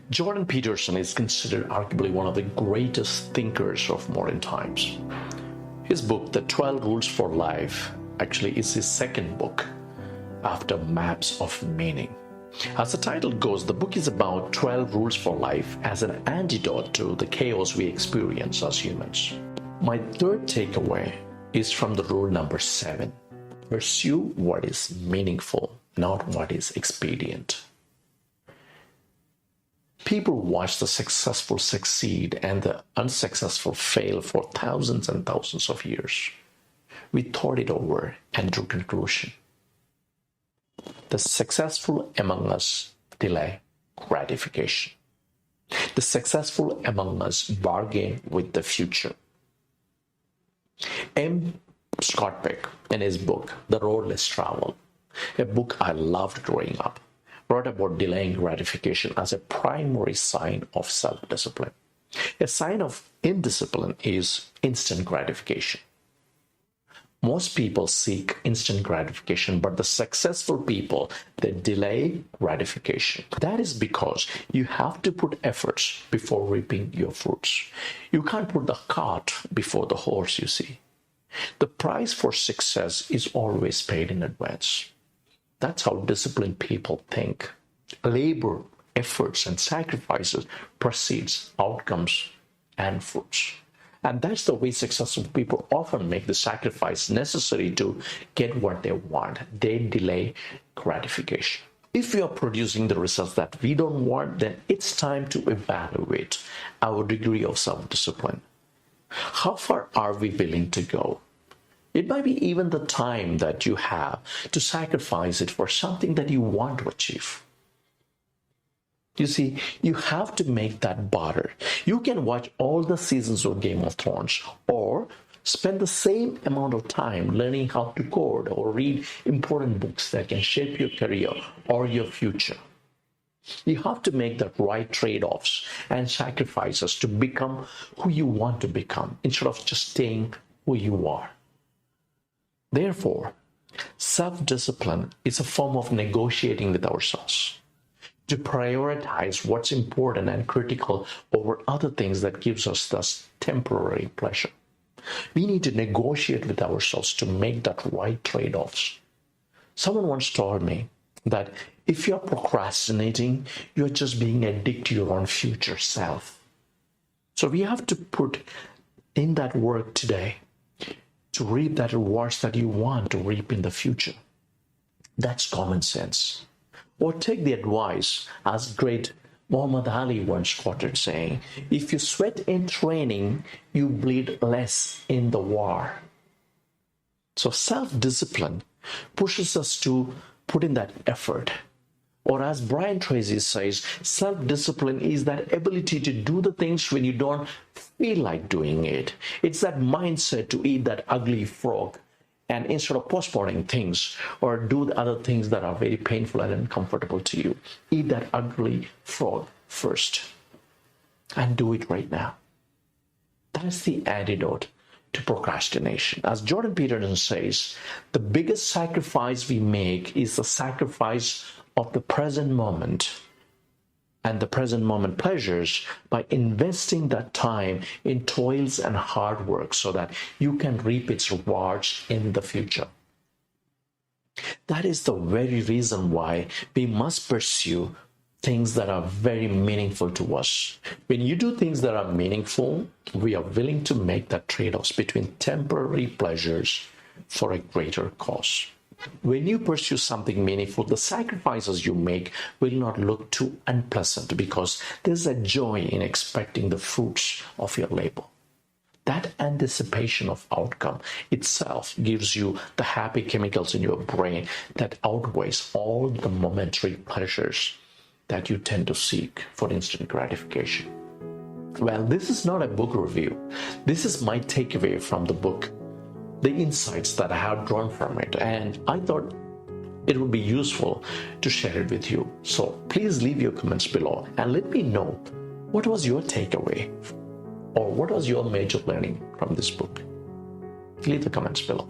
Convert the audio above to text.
Jordan Peterson is considered arguably one of the greatest thinkers of modern times. His book, The 12 Rules for Life, actually is his second book after Maps of Meaning. As the title goes, the book is about 12 rules for life as an antidote to the chaos we experience as humans. My third takeaway is from the rule number 7. Pursue what is meaningful, not what is expedient. People watch the successful succeed and the unsuccessful fail for thousands and thousands of years. We thought it over and drew conclusion. The successful among us delay gratification. The successful among us bargain with the future. M. Scott Peck, in his book, The Road Less Traveled, a book I loved growing up, wrote about delaying gratification as a primary sign of self-discipline. A sign of indiscipline is instant gratification. Most people seek instant gratification, but the successful people, they delay gratification. That is because you have to put efforts before reaping your fruits. You can't put the cart before the horse, you see. The price for success is always paid in advance. That's how disciplined people think. Labor, efforts, and sacrifices precedes outcomes and fruits. And that's the way successful people often make the sacrifice necessary to get what they want. They delay gratification. If we are producing the results that we don't want, then it's time to evaluate our degree of self-discipline. How far are we willing to go? It might be even the time that you have to sacrifice it for something that you want to achieve. You see, you have to make that barter. You can watch all the seasons of Game of Thrones or spend the same amount of time learning how to code or read important books that can shape your career or your future. You have to make the right trade-offs and sacrifices to become who you want to become instead of just staying who you are. Therefore, self-discipline is a form of negotiating with ourselves to prioritize what's important and critical over other things that gives us this temporary pleasure. We need to negotiate with ourselves to make that right trade-offs. Someone once told me that if you're procrastinating, you're just being a dick to your own future self. So we have to put in that work today to reap that rewards that you want to reap in the future. That's common sense. Or take the advice, as great Muhammad Ali once quoted, saying, if you sweat in training, you bleed less in the war. So self-discipline pushes us to put in that effort. Or as Brian Tracy says, self-discipline is that ability to do the things when you don't feel like doing it. It's that mindset to eat that ugly frog and instead of postponing things or do the other things that are very painful and uncomfortable to you, eat that ugly frog first and do it right now. That's the antidote to procrastination. As Jordan Peterson says, the biggest sacrifice we make is the sacrifice of the present moment and the present moment pleasures by investing that time in toils and hard work so that you can reap its rewards in the future. That is the very reason why we must pursue things that are very meaningful to us. When you do things that are meaningful, we are willing to make that trade-offs between temporary pleasures for a greater cause. When you pursue something meaningful, the sacrifices you make will not look too unpleasant because there's a joy in expecting the fruits of your labor. That anticipation of outcome itself gives you the happy chemicals in your brain that outweighs all the momentary pleasures that you tend to seek for instant gratification. Well, this is not a book review. This is my takeaway from the book, the insights that I have drawn from it, and I thought it would be useful to share it with you. So please leave your comments below and let me know what was your takeaway or what was your major learning from this book. Leave the comments below.